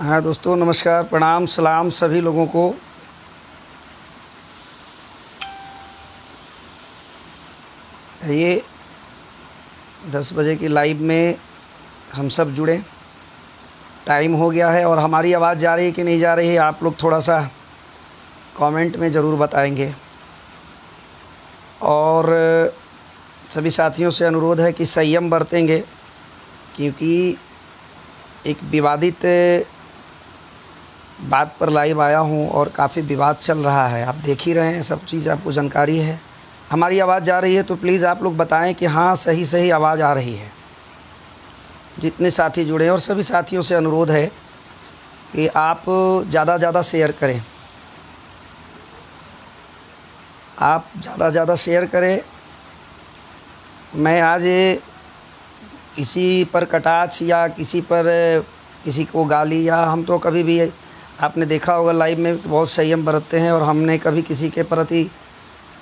हाँ दोस्तों, नमस्कार, प्रणाम, सलाम सभी लोगों को। ये 10 बजे की लाइव में हम सब जुड़े। टाइम हो गया है और हमारी आवाज़ जा रही है कि नहीं जा रही है, आप लोग थोड़ा सा कमेंट में ज़रूर बताएंगे। और सभी साथियों से अनुरोध है कि संयम बरतेंगे, क्योंकि एक विवादित बात पर लाइव आया हूँ और काफ़ी विवाद चल रहा है। आप देख ही रहे हैं, सब चीज़ आपको जानकारी है। हमारी आवाज़ जा रही है तो प्लीज़ आप लोग बताएं कि हाँ सही आवाज़ आ रही है। जितने साथी जुड़े हैं, और सभी साथियों से अनुरोध है कि आप ज़्यादा शेयर करें। आप ज़्यादा शेयर करें। मैं आज किसी पर कटाक्ष या किसी को गाली, या हम तो कभी भी, आपने देखा होगा लाइव में बहुत संयम बरतते हैं, और हमने कभी किसी के प्रति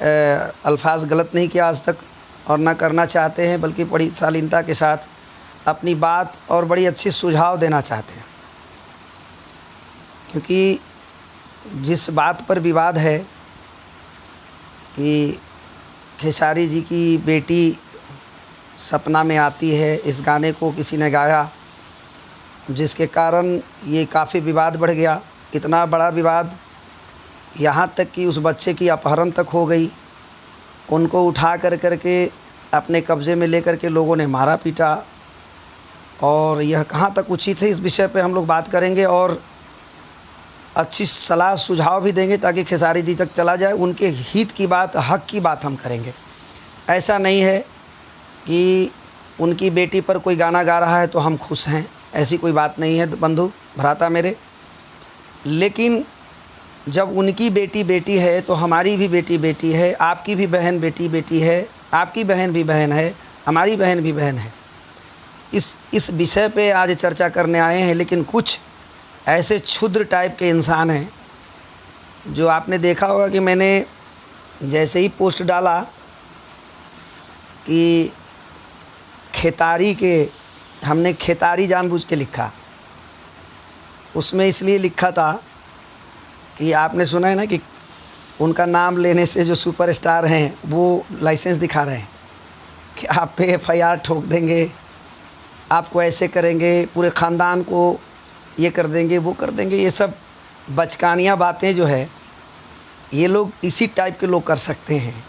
अल्फाज गलत नहीं किया आज तक, और ना करना चाहते हैं, बल्कि बड़ी शालीनता के साथ अपनी बात और बड़ी अच्छी सुझाव देना चाहते हैं। क्योंकि जिस बात पर विवाद है कि खेसारी जी की बेटी सपना में आती है, इस गाने को किसी ने गाया, जिसके कारण ये काफ़ी विवाद बढ़ गया। इतना बड़ा विवाद, यहाँ तक कि उस बच्चे की अपहरण तक हो गई। उनको उठा करके अपने कब्ज़े में लेकर के लोगों ने मारा पीटा। और यह कहाँ तक उचित है, इस विषय पे हम लोग बात करेंगे और अच्छी सलाह सुझाव भी देंगे, ताकि खेसारी जी तक चला जाए। उनके हित की बात, हक की बात हम करेंगे। ऐसा नहीं है कि उनकी बेटी पर कोई गाना गा रहा है तो हम खुश हैं, ऐसी कोई बात नहीं है बंधु भ्राता मेरे। लेकिन जब उनकी बेटी है तो हमारी भी बेटी है, आपकी भी बहन बेटी है, आपकी बहन भी बहन है, हमारी बहन भी बहन है। इस विषय पे आज चर्चा करने आए हैं। लेकिन कुछ ऐसे क्षुद्र टाइप के इंसान हैं, जो आपने देखा होगा कि मैंने जैसे ही पोस्ट डाला कि खेतारी के, हमने खेतारी जानबूझ के लिखा। उसमें इसलिए लिखा था कि आपने सुना है ना कि उनका नाम लेने से जो सुपरस्टार हैं वो लाइसेंस दिखा रहे हैं कि आप पे FIR ठोक देंगे, आपको ऐसे करेंगे, पूरे ख़ानदान को ये कर देंगे, वो कर देंगे। ये सब बचकानियाँ बातें जो है, ये लोग इसी टाइप के लोग कर सकते हैं।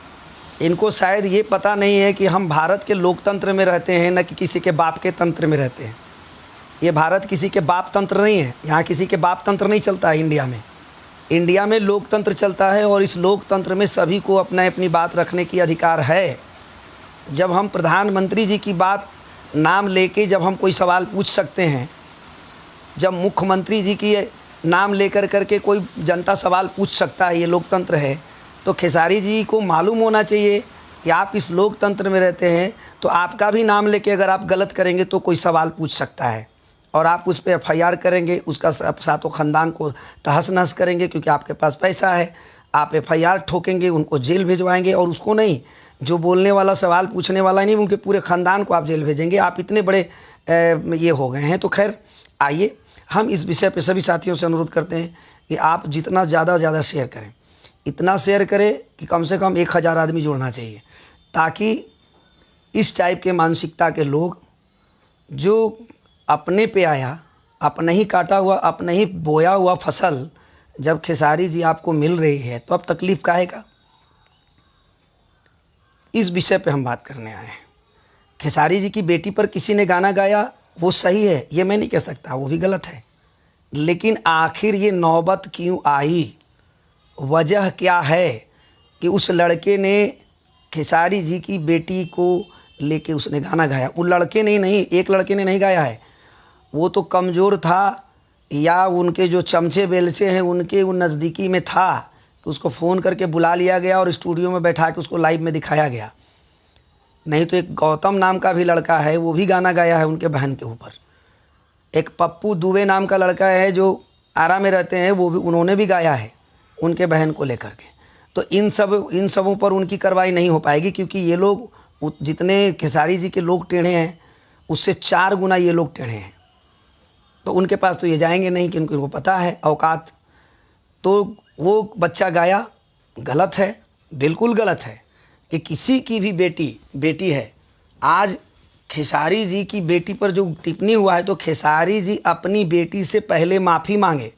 इनको शायद ये पता नहीं है कि हम भारत के लोकतंत्र में रहते हैं, न कि किसी के बाप के तंत्र में रहते हैं। ये भारत किसी के बाप तंत्र नहीं है। यहाँ किसी के बाप तंत्र नहीं चलता है। इंडिया में लोकतंत्र चलता है, और इस लोकतंत्र में सभी को अपनी बात रखने की अधिकार है। जब हम प्रधानमंत्री जी की बात नाम लेके जब हम कोई सवाल पूछ सकते हैं, जब मुख्यमंत्री जी की नाम लेकर करके कोई जनता सवाल पूछ सकता है, ये लोकतंत्र है, तो खेसारी जी को मालूम होना चाहिए कि आप इस लोकतंत्र में रहते हैं, तो आपका भी नाम लेके अगर आप गलत करेंगे तो कोई सवाल पूछ सकता है, और आप उस पर FIR करेंगे, उसका सातों ख़ानदान को तहस नहस करेंगे, क्योंकि आपके पास पैसा है। आप FIR ठोकेंगे, उनको जेल भिजवाएंगे, और उसको नहीं, जो बोलने वाला, सवाल पूछने वाला नहीं, उनके पूरे ख़ानदान को आप जेल भेजेंगे। आप इतने बड़े ये हो गए हैं। तो खैर, आइए हम इस विषय पे सभी साथियों से अनुरोध करते हैं कि आप जितना ज़्यादा शेयर करें, इतना शेयर करें कि कम से कम 1000 आदमी जुड़ना चाहिए, ताकि इस टाइप के मानसिकता के लोग, जो अपने पे आया, अपने ही काटा हुआ, अपने ही बोया हुआ फसल जब खेसारी जी आपको मिल रही है, तो अब तकलीफ़ काहे का। इस विषय पे हम बात करने आए हैं। खेसारी जी की बेटी पर किसी ने गाना गाया, वो सही है, ये मैं नहीं कह सकता, वो भी गलत है। लेकिन आखिर ये नौबत क्यों आई, वजह क्या है कि उस लड़के ने खेसारी जी की बेटी को लेके उसने गाना गाया। वो लड़के ने नहीं, एक लड़के ने नहीं गाया है, वो तो कमज़ोर था, या उनके जो चमचे बेलचे हैं उनके वो नज़दीकी में था, कि उसको फ़ोन करके बुला लिया गया और स्टूडियो में बैठा के उसको लाइव में दिखाया गया। नहीं तो एक गौतम नाम का भी लड़का है, वो भी गाना गाया है उनके बहन के ऊपर। एक पप्पू दुबे नाम का लड़का है जो आरा में रहते हैं, वो भी, उन्होंने भी गाया है उनके बहन को लेकर के। तो इन सबों पर उनकी कार्रवाई नहीं हो पाएगी, क्योंकि ये लोग, जितने खेसारी जी के लोग टेढ़े हैं, उससे 4 गुना ये लोग टेढ़े हैं। तो उनके पास तो ये जाएंगे नहीं, कि उनको पता है औकात। तो वो बच्चा गाया, गलत है, बिल्कुल गलत है कि किसी की भी बेटी है। आज खेसारी जी की बेटी पर जो टिप्पणी हुआ है, तो खेसारी जी अपनी बेटी से पहले माफ़ी मांगे।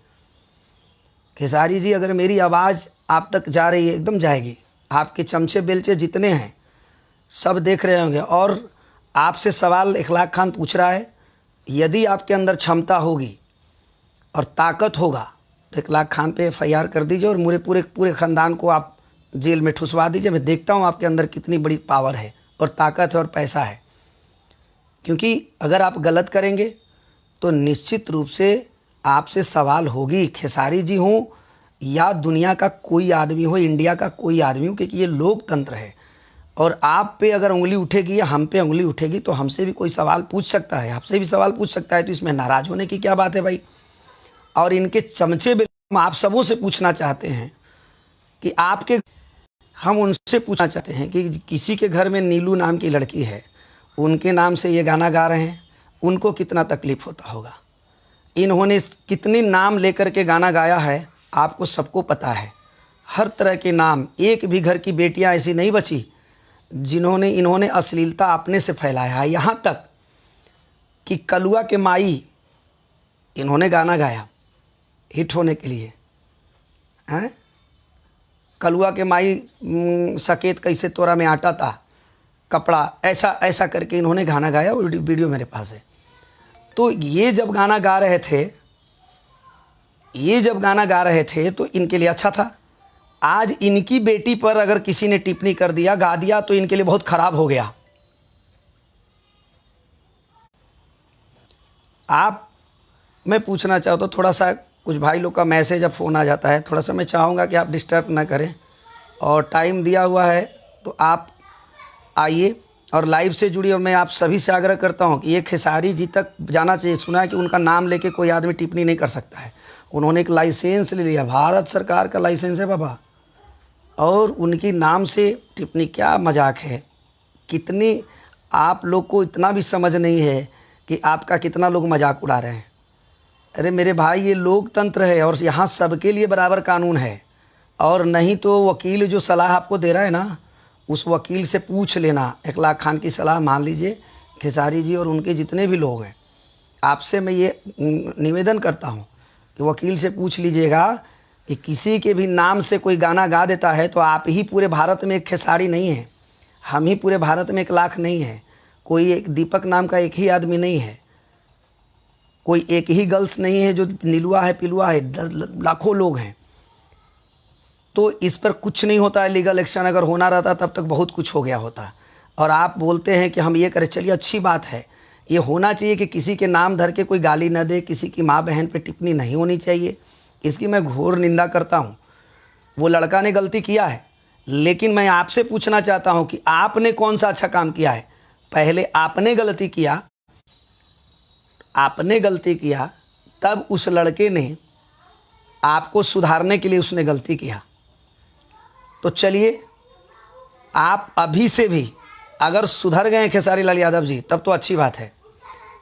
खेसारी जी, अगर मेरी आवाज़ आप तक जा रही है, एकदम जाएगी। आपके चमचे बेलचे जितने हैं सब देख रहे होंगे। और आपसे सवाल इखलाक खान पूछ रहा है, यदि आपके अंदर क्षमता होगी और ताकत होगा तो इखलाक खान पे FIR कर दीजिए और मेरे पूरे ख़ानदान को आप जेल में ठुसवा दीजिए। मैं देखता हूँ आपके अंदर कितनी बड़ी पावर है और ताकत है और पैसा है। क्योंकि अगर आप गलत करेंगे तो निश्चित रूप से आपसे सवाल होगी। खेसारी जी हों या दुनिया का कोई आदमी हो, इंडिया का कोई आदमी हो, क्योंकि ये लोकतंत्र है। और आप पे अगर उंगली उठेगी या हम पे उंगली उठेगी तो हमसे भी कोई सवाल पूछ सकता है, आपसे भी सवाल पूछ सकता है। तो इसमें नाराज़ होने की क्या बात है भाई। और इनके चमचे भी हम आप सबों से पूछना चाहते हैं कि हम उनसे पूछना चाहते हैं कि किसी के घर में नीलू नाम की लड़की है, उनके नाम से ये गाना गा रहे हैं, उनको कितना तकलीफ़ होता होगा। इन्होंने कितने नाम लेकर के गाना गाया है, आपको सबको पता है। हर तरह के नाम, एक भी घर की बेटियां ऐसी नहीं बची इन्होंने अश्लीलता अपने से फैलाया है। यहाँ तक कि कलुआ के माई इन्होंने गाना गाया हिट होने के लिए हैं। कलुआ के माई सकेत कैसे तोरा में आटा था कपड़ा, ऐसा ऐसा करके इन्होंने गाना गाया। वीडियो मेरे पास है। तो ये जब गाना गा रहे थे तो इनके लिए अच्छा था। आज इनकी बेटी पर अगर किसी ने टिप्पणी कर दिया, गा दिया, तो इनके लिए बहुत खराब हो गया। मैं पूछना चाहता हूँ, थोड़ा सा कुछ भाई लोग का मैसेज, अब फ़ोन आ जाता है, थोड़ा सा मैं चाहूँगा कि आप डिस्टर्ब ना करें। और टाइम दिया हुआ है तो आप आइए और लाइव से जुड़िए। और मैं आप सभी से आग्रह करता हूँ कि ये खेसारी जी तक जाना चाहिए। सुना है कि उनका नाम लेके कोई आदमी टिप्पणी नहीं कर सकता है। उन्होंने एक लाइसेंस ले लिया, भारत सरकार का लाइसेंस है बाबा, और उनकी नाम से टिप्पणी, क्या मजाक है। कितनी आप लोग को इतना भी समझ नहीं है कि आपका कितना लोग मजाक उड़ा रहे हैं। अरे मेरे भाई, ये लोकतंत्र है और यहाँ सबके लिए बराबर कानून है। और नहीं तो वकील जो सलाह आपको दे रहा है ना, उस वकील से पूछ लेना। इखलाक खान की सलाह मान लीजिए, खेसारी जी और उनके जितने भी लोग हैं, आपसे मैं ये निवेदन करता हूँ कि वकील से पूछ लीजिएगा कि किसी के भी नाम से कोई गाना गा देता है तो आप ही पूरे भारत में एक खेसारी नहीं है, हम ही पूरे भारत में 1 लाख नहीं है, कोई एक दीपक नाम का एक ही आदमी नहीं है, कोई एक ही गर्ल्स नहीं है जो नीलुआ है पिलुआ है, लाखों लोग हैं। तो इस पर कुछ नहीं होता है। लीगल एक्शन अगर होना रहता तब तक बहुत कुछ हो गया होता। और आप बोलते हैं कि हम ये करें, चलिए अच्छी बात है। ये होना चाहिए कि किसी के नाम धर के कोई गाली न दे, किसी की माँ बहन पे टिप्पणी नहीं होनी चाहिए। इसकी मैं घोर निंदा करता हूँ। वो लड़का ने गलती किया है, लेकिन मैं आपसे पूछना चाहता हूँ कि आपने कौन सा अच्छा काम किया है। पहले आपने गलती किया, तब उस लड़के ने आपको सुधारने के लिए उसने गलती किया। तो चलिए, आप अभी से भी अगर सुधर गए खेसारी लाल यादव जी, तब तो अच्छी बात है।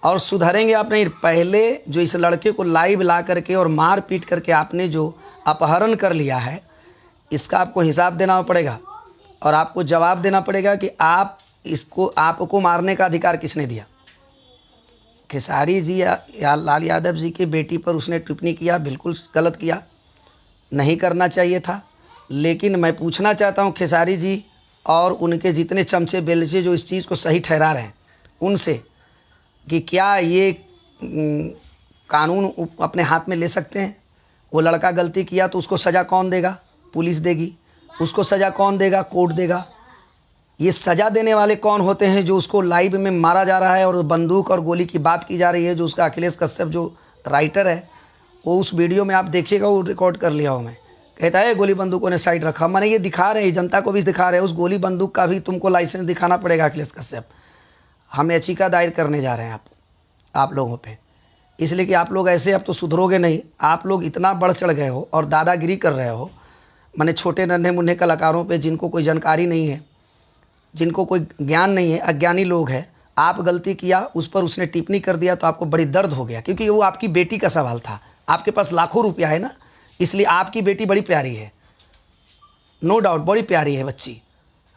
और सुधरेंगे आप नहीं, पहले जो इस लड़के को लाइव ला करके और मार पीट करके आपने जो अपहरण कर लिया है, इसका आपको हिसाब देना पड़ेगा। और आपको जवाब देना पड़ेगा कि आपको मारने का अधिकार किसने दिया। खेसारी जी या लाल यादव जी की बेटी पर उसने टिप्पणी किया, बिल्कुल गलत किया, नहीं करना चाहिए था। लेकिन मैं पूछना चाहता हूं खेसारी जी और उनके जितने चमचे बेलचे जो इस चीज़ को सही ठहरा रहे हैं उनसे, कि क्या ये कानून अपने हाथ में ले सकते हैं। वो लड़का गलती किया तो उसको सज़ा कौन देगा? पुलिस देगी। उसको सज़ा कौन देगा? कोर्ट देगा। ये सज़ा देने वाले कौन होते हैं? जो उसको लाइव में मारा जा रहा है और बंदूक और गोली की बात की जा रही है। जो उसका अखिलेश कश्यप जो राइटर है, वो उस वीडियो में आप देखिएगा, वो रिकॉर्ड कर लिया हो। मैं कहता है गोली बंदूकों ने साइड रखा। मैंने ये दिखा रहे हैं, जनता को भी दिखा रहे हैं। उस गोली बंदूक का भी तुमको लाइसेंस दिखाना पड़ेगा अखिलेश कश्यप। हम याचिका दायर करने जा रहे हैं आप लोगों पे, इसलिए कि आप लोग ऐसे अब तो सुधरोगे नहीं। आप लोग इतना बढ़ चढ़ गए हो और दादागिरी कर रहे हो। मैंने छोटे नन्हे मुन्ने कलाकारों पे, जिनको कोई जानकारी नहीं है, जिनको कोई ज्ञान नहीं है, अज्ञानी लोग हैं, आप गलती किया, उस पर उसने टिप्पणी कर दिया तो आपको बड़ी दर्द हो गया, क्योंकि वो आपकी बेटी का सवाल था। आपके पास लाखों रुपया है ना, इसलिए आपकी बेटी बड़ी प्यारी है, नो डाउट बड़ी प्यारी है बच्ची,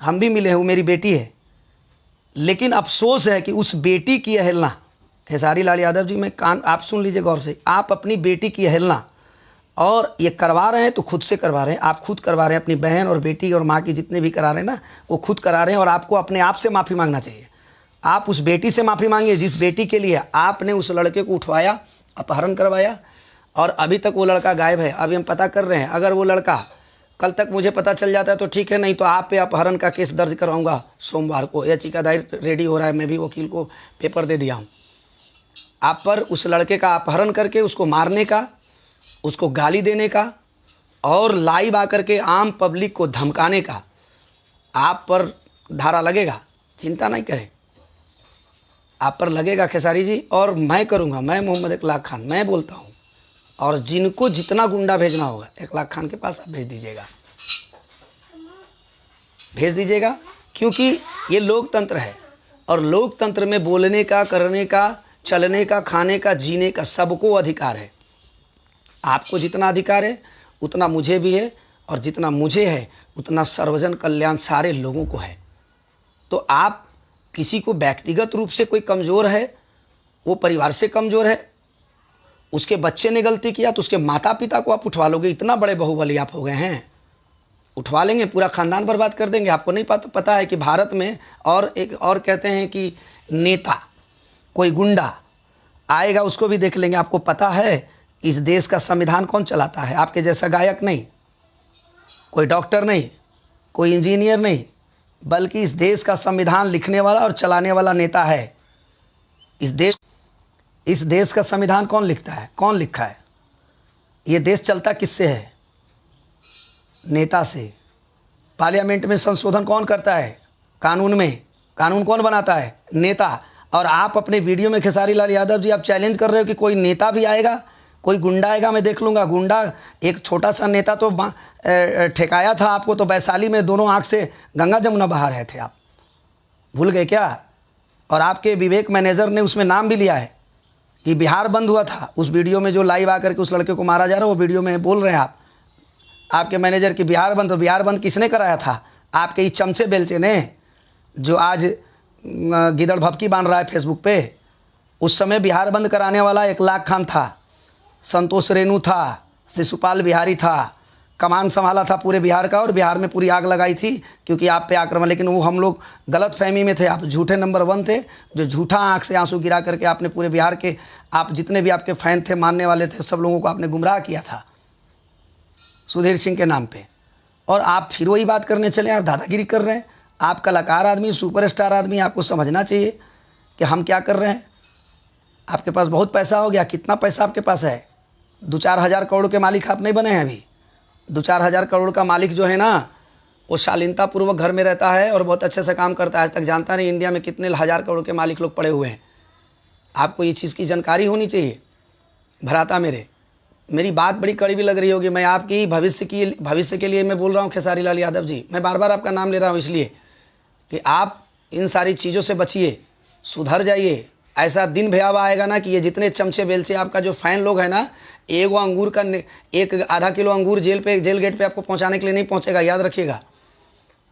हम भी मिले हैं, वो मेरी बेटी है। लेकिन अफसोस है कि उस बेटी की अवहेलना, खेसारी लाल यादव जी, मैं कान आप सुन लीजिए गौर से, आप अपनी बेटी की अवहेलना, और ये करवा रहे हैं तो खुद से करवा रहे हैं, आप खुद करवा रहे हैं, अपनी बहन और बेटी और माँ की जितने भी करा रहे हैं ना, वो खुद करा रहे हैं। और आपको अपने आप से माफ़ी मांगना चाहिए। आप उस बेटी से माफ़ी मांगिए जिस बेटी के लिए आपने उस लड़के को उठवाया, अपहरण करवाया, और अभी तक वो लड़का गायब है। अभी हम पता कर रहे हैं, अगर वो लड़का कल तक मुझे पता चल जाता है तो ठीक है, नहीं तो आप पे अपहरण का केस दर्ज करवाऊंगा सोमवार को। याचिका दायर रेडी हो रहा है, मैं भी वकील को पेपर दे दिया हूँ। आप पर उस लड़के का अपहरण करके उसको मारने का, उसको गाली देने का, और लाइव आकर के आम पब्लिक को धमकाने का आप पर धारा लगेगा, चिंता नहीं करें, आप पर लगेगा खेसारी जी। और मैं करूँगा, मैं मोहम्मद इकलाक खान, मैं बोलता हूँ, और जिनको जितना गुंडा भेजना होगा इकलाक खान के पास आप भेज दीजिएगा, भेज दीजिएगा, क्योंकि ये लोकतंत्र है, और लोकतंत्र में बोलने का, करने का, चलने का, खाने का, जीने का सबको अधिकार है। आपको जितना अधिकार है उतना मुझे भी है, और जितना मुझे है उतना सर्वजन कल्याण सारे लोगों को है। तो आप किसी को व्यक्तिगत रूप से कोई कमज़ोर है, वो परिवार से कमज़ोर है, उसके बच्चे ने गलती किया तो उसके माता पिता को आप उठवा लोगे, इतना बड़े बाहुबली आप हो गए हैं, उठवा लेंगे, पूरा ख़ानदान बर्बाद कर देंगे। आपको नहीं पता है कि भारत में, और एक और कहते हैं कि नेता, कोई गुंडा आएगा उसको भी देख लेंगे। आपको पता है इस देश का संविधान कौन चलाता है? आपके जैसा गायक नहीं, कोई डॉक्टर नहीं, कोई इंजीनियर नहीं, बल्कि इस देश का संविधान लिखने वाला और चलाने वाला नेता है। इस देश का संविधान कौन लिखता है? कौन लिखा है? ये देश चलता किससे है? नेता से। पार्लियामेंट में संशोधन कौन करता है? कानून में कानून कौन बनाता है? नेता। और आप अपने वीडियो में खेसारी लाल यादव जी आप चैलेंज कर रहे हो कि कोई नेता भी आएगा, कोई गुंडा आएगा, मैं देख लूँगा। गुंडा एक छोटा सा नेता तो ठेकाया था आपको, तो वैशाली में दोनों आँख से गंगा जमुना बहा रहे थे, आप भूल गए क्या? और आपके विवेक मैनेजर ने उसमें नाम भी लिया है कि बिहार बंद हुआ था। उस वीडियो में जो लाइव आकर के उस लड़के को मारा जा रहा है, वो वीडियो में बोल रहे हैं आप, आपके मैनेजर की बिहार बंद। तो बिहार बंद किसने कराया था? आपके इस चमचे बेलचे ने, जो आज गिदड़ भपकी बांध रहा है फेसबुक पे। उस समय बिहार बंद कराने वाला इकलाक खान था, संतोष रेणु था, शिशुपाल बिहारी था, कमान संभाला था पूरे बिहार का, और बिहार में पूरी आग लगाई थी क्योंकि आप पे आक्रमण। लेकिन वो हम लोग गलत फहमी में थे, आप झूठे नंबर 1 थे, जो झूठा आंख से आंसू गिरा करके आपने पूरे बिहार के, आप जितने भी आपके फैन थे, मानने वाले थे, सब लोगों को आपने गुमराह किया था सुधीर सिंह के नाम पे। और आप फिर वही बात करने चले, आप दादागिरी कर रहे हैं। आप कलाकार आदमी, सुपरस्टार आदमी, आपको समझना चाहिए कि हम क्या कर रहे हैं। आपके पास बहुत पैसा हो गया। कितना पैसा आपके पास है? 2-4 हज़ार करोड़ के मालिक आप नहीं बने हैं अभी। 2-4 हज़ार करोड़ का मालिक जो है ना, वो शालीनता पूर्वक घर में रहता है और बहुत अच्छे से काम करता है। आज तक जानता नहीं इंडिया में कितने हज़ार करोड़ के मालिक लोग पड़े हुए हैं। आपको ये चीज़ की जानकारी होनी चाहिए। भ्राता मेरी बात बड़ी कड़वी लग रही होगी, मैं आपकी भविष्य के लिए मैं बोल रहा हूँ खेसारी लाल यादव जी। मैं बार बार आपका नाम ले रहा हूँ इसलिए कि आप इन सारी चीज़ों से बचिए, सुधर जाइए। ऐसा दिन भयावह आएगा ना कि ये जितने चमचे बेलचे आपका जो फैन लोग हैं ना, एगो अंगूर का एक आधा किलो अंगूर जेल गेट पे आपको पहुंचाने के लिए नहीं पहुंचेगा, याद रखिएगा।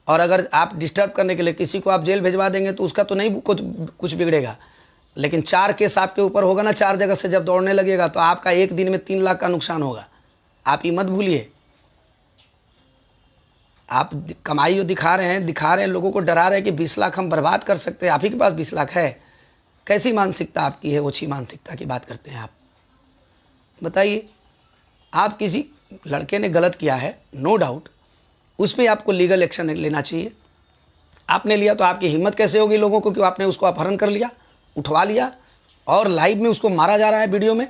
और अगर आप डिस्टर्ब करने के लिए किसी को आप जेल भिजवा देंगे तो उसका तो नहीं कुछ बिगड़ेगा, लेकिन 4 केस आपके ऊपर होगा ना, 4 जगह से जब दौड़ने लगेगा तो आपका एक दिन में 3 लाख का नुकसान होगा। आप ये मत भूलिए। आप कमाई जो दिखा रहे हैं, लोगों को डरा रहे हैं कि 20 लाख हम बर्बाद कर सकते हैं। आप ही के पास 20 लाख है? कैसी मानसिकता आपकी है? ओछी मानसिकता की बात करते हैं आप, बताइए। आप किसी लड़के ने गलत किया है, नो डाउट, उस पर आपको लीगल एक्शन लेना चाहिए। आपने लिया तो आपकी हिम्मत कैसे होगी लोगों को कि आपने उसको अपहरण कर लिया, उठवा लिया, और लाइव में उसको मारा जा रहा है वीडियो में।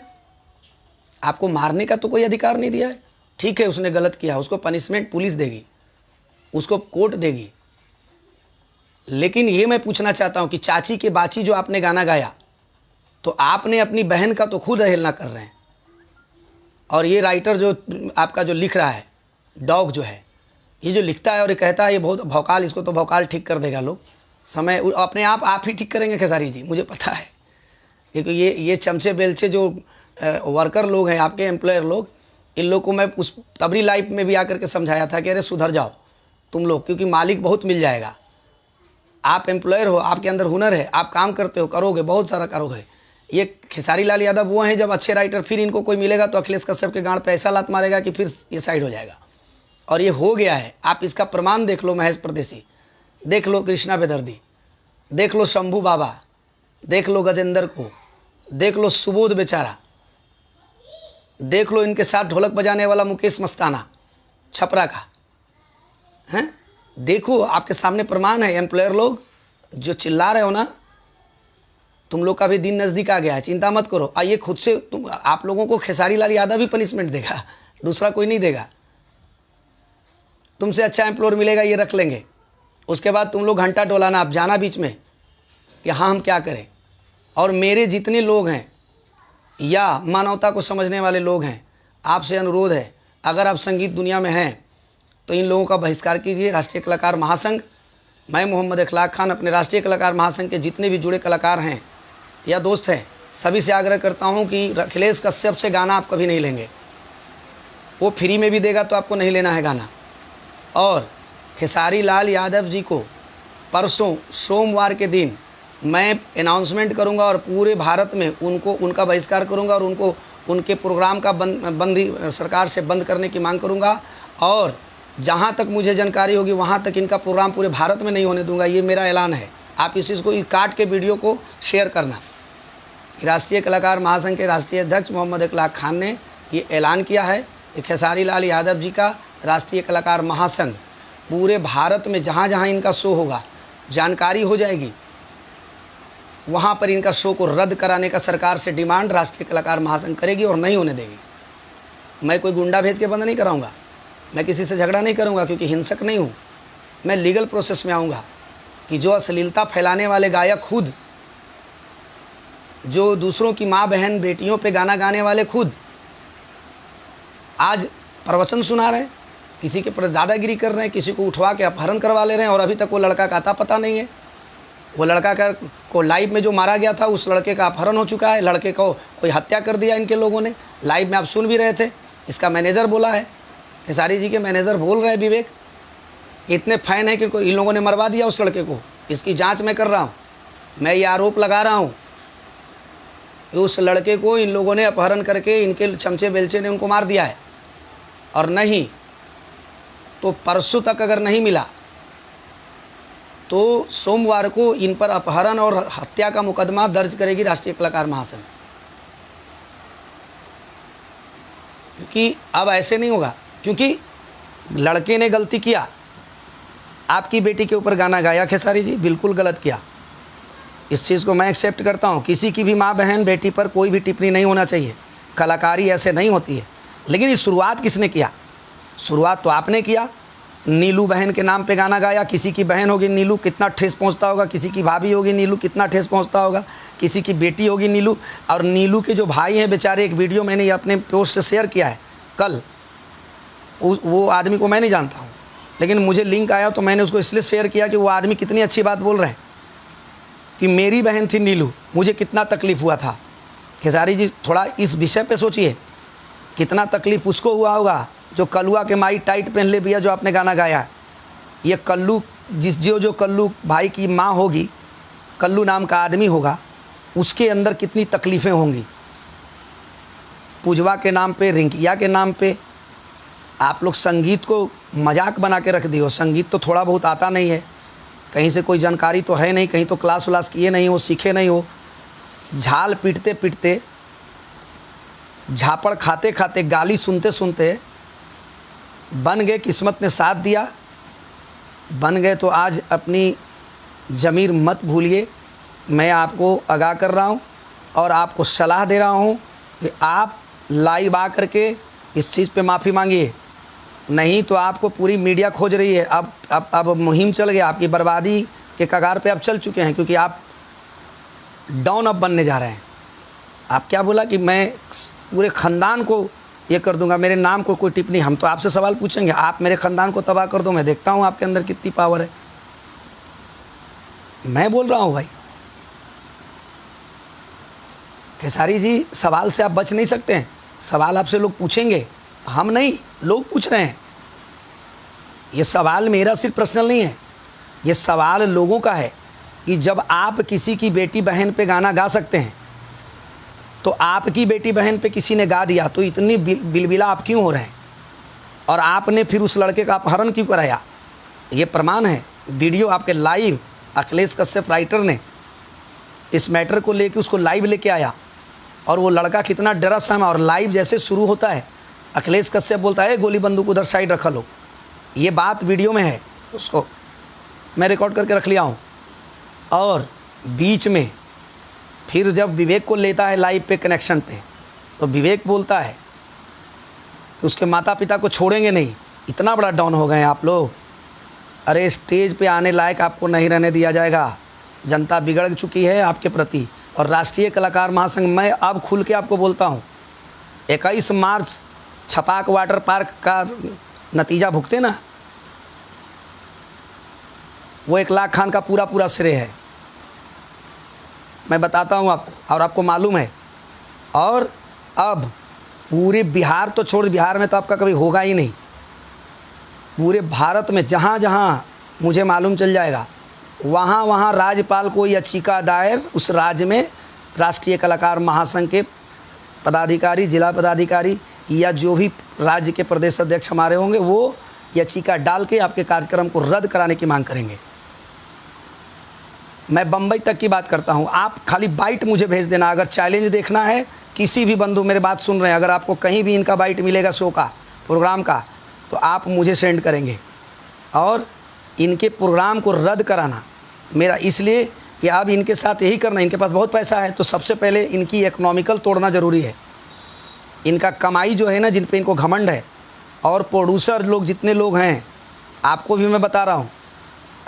आपको मारने का तो कोई अधिकार नहीं दिया है। ठीक है, उसने गलत किया, उसको पनिशमेंट पुलिस देगी, उसको कोर्ट देगी। लेकिन ये मैं पूछना चाहता हूँ कि चाची के बाची जो आपने गाना गाया, तो आपने अपनी बहन का तो खुद अवहेलना कर रहे हैं। और ये राइटर जो आपका जो लिख रहा है, डॉग जो है, ये जो लिखता है और ये कहता है ये बहुत भौकाल, इसको तो भौकाल ठीक कर देगा लोग। समय अपने आप ही ठीक करेंगे खेसारी जी, मुझे पता है। क्योंकि ये चमचे बेलचे जो वर्कर लोग हैं, आपके एम्प्लॉयर लोग, इन लोग को मैं उस तबरी लाइफ में भी आकर के समझाया था कि अरे सुधर जाओ तुम लोग, क्योंकि मालिक बहुत मिल जाएगा। आप एम्प्लॉयर हो, आपके अंदर हुनर है, आप काम करते हो, करोगे, बहुत सारा करोगे। ये खेसारी लाल यादव वो हैं जब अच्छे राइटर, फिर इनको कोई मिलेगा तो अखिलेश कश्यप के गांड पे ऐसा लात मारेगा कि फिर ये साइड हो जाएगा। और ये हो गया है। आप इसका प्रमाण देख लो, महेश परदेसी देख लो, कृष्णा बेदर्दी देख लो, शंभू बाबा देख लो, गजेंद्र को देख लो, सुबोध बेचारा देख लो, इनके साथ ढोलक बजाने वाला मुकेश मस्ताना छपरा का हैं, देखो आपके सामने प्रमाण है। एम्प्लॉयर लोग जो चिल्ला रहे हो ना, तुम लोग का भी दिन नज़दीक आ गया है, चिंता मत करो। आइए खुद से आप लोगों को खेसारी लाल यादव भी पनिशमेंट देगा, दूसरा कोई नहीं देगा। तुमसे अच्छा एम्प्लॉयर मिलेगा, ये रख लेंगे। उसके बाद तुम लोग घंटा डोलाना, आप जाना बीच में कि हाँ हम क्या करें। और मेरे जितने लोग हैं या मानवता को समझने वाले लोग हैं, आपसे अनुरोध है, अगर आप संगीत दुनिया में हैं तो इन लोगों का बहिष्कार कीजिए। राष्ट्रीय कलाकार महासंघ, मैं मोहम्मद अखलाक खान अपने राष्ट्रीय कलाकार महासंघ के जितने भी जुड़े कलाकार हैं या दोस्त हैं, सभी से आग्रह करता हूं कि अखिलेश कश्यप से गाना आप कभी नहीं लेंगे। वो फ्री में भी देगा तो आपको नहीं लेना है गाना। और खेसारी लाल यादव जी को परसों सोमवार के दिन मैं अनाउंसमेंट करूंगा और पूरे भारत में उनका बहिष्कार करूंगा और उनके प्रोग्राम का बंदी सरकार से बंद करने की मांग करूंगा। और जहां तक मुझे जानकारी होगी वहां तक इनका प्रोग्राम पूरे भारत में नहीं होने दूंगा, ये मेरा ऐलान है। आप इस चीज़ को काट के वीडियो को शेयर करना। राष्ट्रीय कलाकार महासंघ के राष्ट्रीय अध्यक्ष मोहम्मद अखलाक खान ने ये ऐलान किया है कि खेसारी लाल यादव जी का राष्ट्रीय कलाकार महासंघ पूरे भारत में जहाँ जहाँ इनका शो होगा, जानकारी हो जाएगी, वहाँ पर इनका शो को रद्द कराने का सरकार से डिमांड राष्ट्रीय कलाकार महासंघ करेगी और नहीं होने देगी। मैं कोई गुंडा भेज के बंद नहीं कराऊंगा, मैं किसी से झगड़ा नहीं करूंगा, क्योंकि हिंसक नहीं हूँ। मैं लीगल प्रोसेस में आऊँगा कि जो अश्लीलता फैलाने वाले गायक खुद, जो दूसरों की माँ बहन बेटियों पे गाना गाने वाले खुद आज प्रवचन सुना रहे हैं, किसी के पर दादागिरी कर रहे हैं, किसी को उठवा के अपहरण करवा ले रहे हैं और अभी तक वो लड़का का आता पता नहीं है। वो लड़का को लाइव में जो मारा गया था उस लड़के का अपहरण हो चुका है, लड़के को कोई हत्या कर दिया इनके लोगों ने। लाइव में आप सुन भी रहे थे, इसका मैनेजर बोला है, खेसारी जी के मैनेजर बोल रहे हैं विवेक, इतने फैन है कि इन लोगों ने मरवा दिया उस लड़के को। इसकी जांच मैं कर रहा हूँ, मैं ये आरोप लगा रहा हूँ कि उस लड़के को इन लोगों ने अपहरण करके इनके चमचे बेलचे ने उनको मार दिया है। और नहीं तो परसों तक अगर नहीं मिला तो सोमवार को इन पर अपहरण और हत्या का मुकदमा दर्ज करेगी राष्ट्रीय कलाकार महासंघ। क्योंकि अब ऐसे नहीं होगा, क्योंकि लड़के ने गलती किया, आपकी बेटी के ऊपर गाना गाया खेसारी जी, बिल्कुल गलत किया। इस चीज़ को मैं एक्सेप्ट करता हूँ। किसी की भी माँ बहन बेटी पर कोई भी टिप्पणी नहीं होना चाहिए, कलाकारी ऐसे नहीं होती है। लेकिन ये शुरुआत किसने किया? शुरुआत तो आपने किया। नीलू बहन के नाम पे गाना गाया, किसी की बहन होगी नीलू, कितना ठेस पहुंचता होगा, किसी की भाभी होगी नीलू, कितना ठेस पहुंचता होगा, किसी की बेटी होगी नीलू। और नीलू के जो भाई हैं बेचारे, एक वीडियो मैंने अपने पोस्ट से शेयर किया है कल, वो आदमी को मैं नहीं जानता हूँ, लेकिन मुझे लिंक आया तो मैंने उसको इसलिए शेयर किया कि वो आदमी कितनी अच्छी बात बोल रहे हैं कि मेरी बहन थी नीलू, मुझे कितना तकलीफ़ हुआ था। खेसारी जी थोड़ा इस विषय पे सोचिए, कितना तकलीफ़ उसको हुआ होगा जो कलुआ के माई टाइट पहन ले भैया, जो आपने गाना गाया। ये कल्लू जो कल्लू भाई की माँ होगी, कल्लू नाम का आदमी होगा, उसके अंदर कितनी तकलीफ़ें होंगी। पूजवा के नाम पे, रिंकिया के नाम पे आप लोग संगीत को मजाक बना के रख दियो। संगीत तो थोड़ा बहुत आता नहीं है, कहीं से कोई जानकारी तो है नहीं, कहीं तो क्लास व्लास किए नहीं हो, सीखे नहीं हो। झाल पीटते पीटते, झापड़ खाते खाते, गाली सुनते सुनते बन गए, किस्मत ने साथ दिया, बन गए। तो आज अपनी ज़मीर मत भूलिए। मैं आपको आगाह कर रहा हूँ और आपको सलाह दे रहा हूँ कि आप लाइव आ करके इस चीज़ पे माफ़ी मांगिए, नहीं तो आपको पूरी मीडिया खोज रही है। अब मुहिम चल गया, आपकी बर्बादी के कगार पे आप चल चुके हैं, क्योंकि आप डाउन अप बनने जा रहे हैं। आप क्या बोला कि मैं पूरे ख़ानदान को ये कर दूंगा, मेरे नाम को कोई टिप्पणी। हम तो आपसे सवाल पूछेंगे, आप मेरे ख़ानदान को तबाह कर दो, मैं देखता हूँ आपके अंदर कितनी पावर है। मैं बोल रहा हूँ भाई। खेसारी जी, सवाल से आप बच नहीं सकते हैं। सवाल आपसे लोग पूछेंगे, हम नहीं, लोग पूछ रहे हैं। ये सवाल मेरा सिर्फ पर्सनल नहीं है, ये सवाल लोगों का है कि जब आप किसी की बेटी बहन पे गाना गा सकते हैं, तो आपकी बेटी बहन पे किसी ने गा दिया तो इतनी बिलबिला आप क्यों हो रहे हैं? और आपने फिर उस लड़के का अपहरण क्यों कराया? ये प्रमाण है, वीडियो आपके लाइव, अखिलेश कश्यप राइटर ने इस मैटर को लेके उसको लाइव लेके आया, और वो लड़का कितना डरा सहमा। और लाइव जैसे शुरू होता है, अखिलेश कश्यप बोलता है गोली बंदूक उधर साइड रखा लो। ये बात वीडियो में है, उसको मैं रिकॉर्ड करके रख लिया हूँ। और बीच में फिर जब विवेक को लेता है लाइव पे कनेक्शन पे, तो विवेक बोलता है कि उसके माता पिता को छोड़ेंगे नहीं। इतना बड़ा डाउन हो गए हैं आप लोग। अरे स्टेज पे आने लायक आपको नहीं रहने दिया जाएगा। जनता बिगड़ चुकी है आपके प्रति। और राष्ट्रीय कलाकार महासंघ, मैं अब खुल के आपको बोलता हूँ, 21 मार्च छपाक वाटर पार्क का नतीजा भुगते ना, वो 1 लाख खान का पूरा श्रेय है। मैं बताता हूँ आपको, और आपको मालूम है। और अब पूरे बिहार तो छोड़, बिहार में तो आपका कभी होगा ही नहीं, पूरे भारत में जहाँ जहाँ मुझे मालूम चल जाएगा, वहाँ वहाँ राज्यपाल को याचिका दायर, उस राज्य में राष्ट्रीय कलाकार महासंघ के पदाधिकारी, जिला पदाधिकारी या जो भी राज्य के प्रदेश अध्यक्ष हमारे होंगे, वो याचिका डाल के आपके कार्यक्रम को रद्द कराने की मांग करेंगे। मैं बम्बई तक की बात करता हूँ। आप खाली बाइट मुझे भेज देना। अगर चैलेंज देखना है, किसी भी बंधु मेरे बात सुन रहे हैं, अगर आपको कहीं भी इनका बाइट मिलेगा शो का, प्रोग्राम का, तो आप मुझे सेंड करेंगे। और इनके प्रोग्राम को रद्द कराना मेरा इसलिए कि अब इनके साथ यही करना, इनके पास बहुत पैसा है, तो सबसे पहले इनकी इकोनॉमिकल तोड़ना ज़रूरी है। इनका कमाई जो है ना, जिन पे इनको घमंड है, और प्रोड्यूसर लोग जितने लोग हैं, आपको भी मैं बता रहा हूँ,